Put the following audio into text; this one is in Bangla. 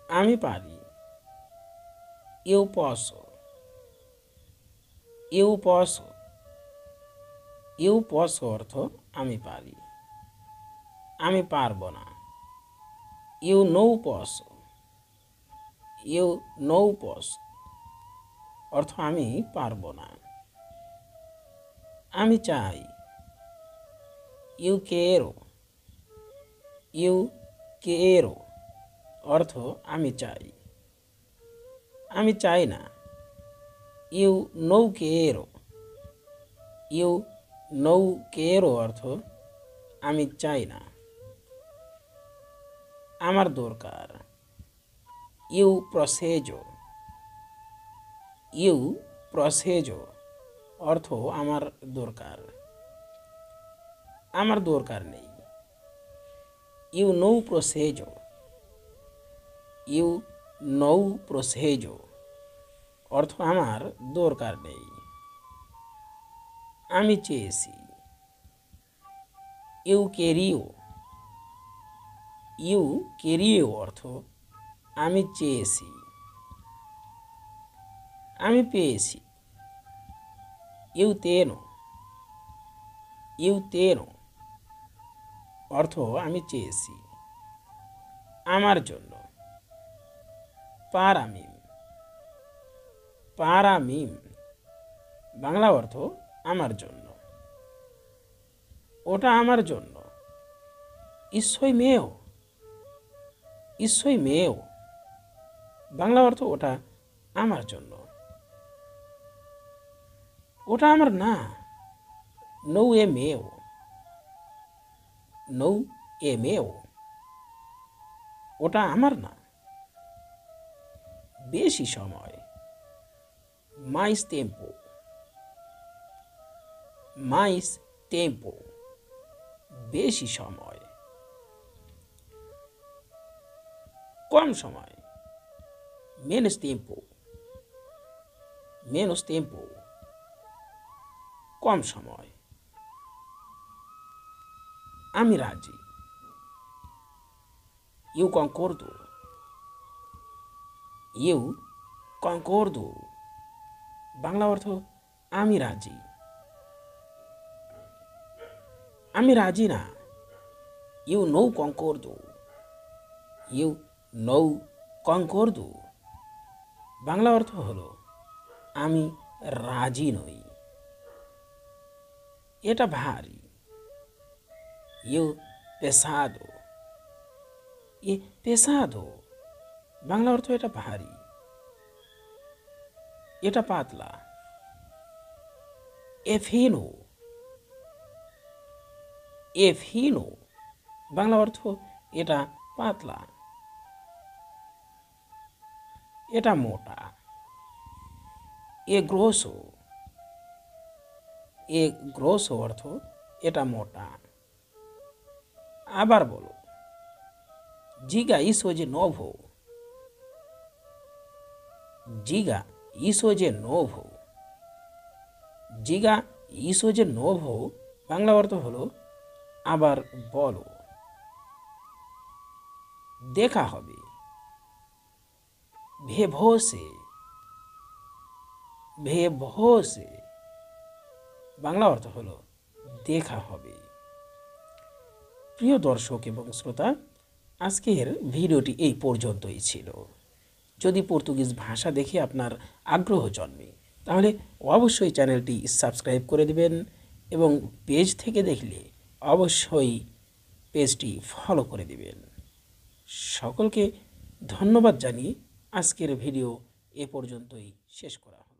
আমি পারি। Eu posso. Eu posso. Eu posso অর্থ আমি পারি। আমি পারবো না। Eu não posso. Eu não posso অর্থ আমি পারবো না। আমি চাই। Eu quero. Eu quero অর্থ আমি চাই। আমি চাই না। Eu não quero. Eu não quero অর্থ আমি চাই না। আমার দরকার। Eu preciso. Eu preciso অর্থ আমার দরকার। আমার দরকার নেই। Eu não preciso. Eu não preciso অর্থ আমার দরকার নেই। আমি চেয়েছি। Eu queria. Eu queria অর্থ আমি চেয়েছি। আমি পেয়েছি। Eu tenho. Eu tenho অর্থ আমি চেয়েছি। আমার জন্য। Para mim. Para mim Bangla অর্থ আমার জন্য। ওটা আমার জন্য। Isso é meu. Isso é meu Bangla অর্থ ওটা আমার জন্য। ওটা আমার না। Não é meu. Não é meu ওটা আমার না। বেশি সময়। Mais tempo. Mais tempo বেশি সময়। কম সময়। Menos tempo. Menos tempo কম সময়। আমি রাজি। Eu concordo. Eu concordo Bangla অর্থ আমি রাজি। আমি রাজি না। Eu não concordo. Eu não concordo Bangla অর্থ হলো আমি রাজি নই। এটা ভারী। Eu pesado. এ pesado বাংলা অর্থ এটা ভারী। এটা পাতলা। É fino. É fino বাংলা অর্থ এটা পাতলা। এটা মোটা। É grosso. É grosso অর্থ এটা মোটা। আবার বলো। Diga isso de novo. Diga isso de novo. Diga isso de novo Bangla অর্থ হলো আবার বলো। দেখা হবে। ভেভোসে। ভেভোসে বাংলা অর্থ হলো দেখা হবে। প্রিয় দর্শক এবং শ্রোতা, আজকের ভিডিওটি এই পর্যন্তই ছিল। যদি পর্তুগিজ ভাষা দেখে আপনার আগ্রহ জন্মে তাহলে অবশ্যই চ্যানেলটি সাবস্ক্রাইব করে দিবেন এবং পেজ থেকে দেখলে অবশ্যই পেজটি ফলো করে দিবেন। সকলকে ধন্যবাদ জানিয়ে আজকের ভিডিও এ পর্যন্তই শেষ করা হলো।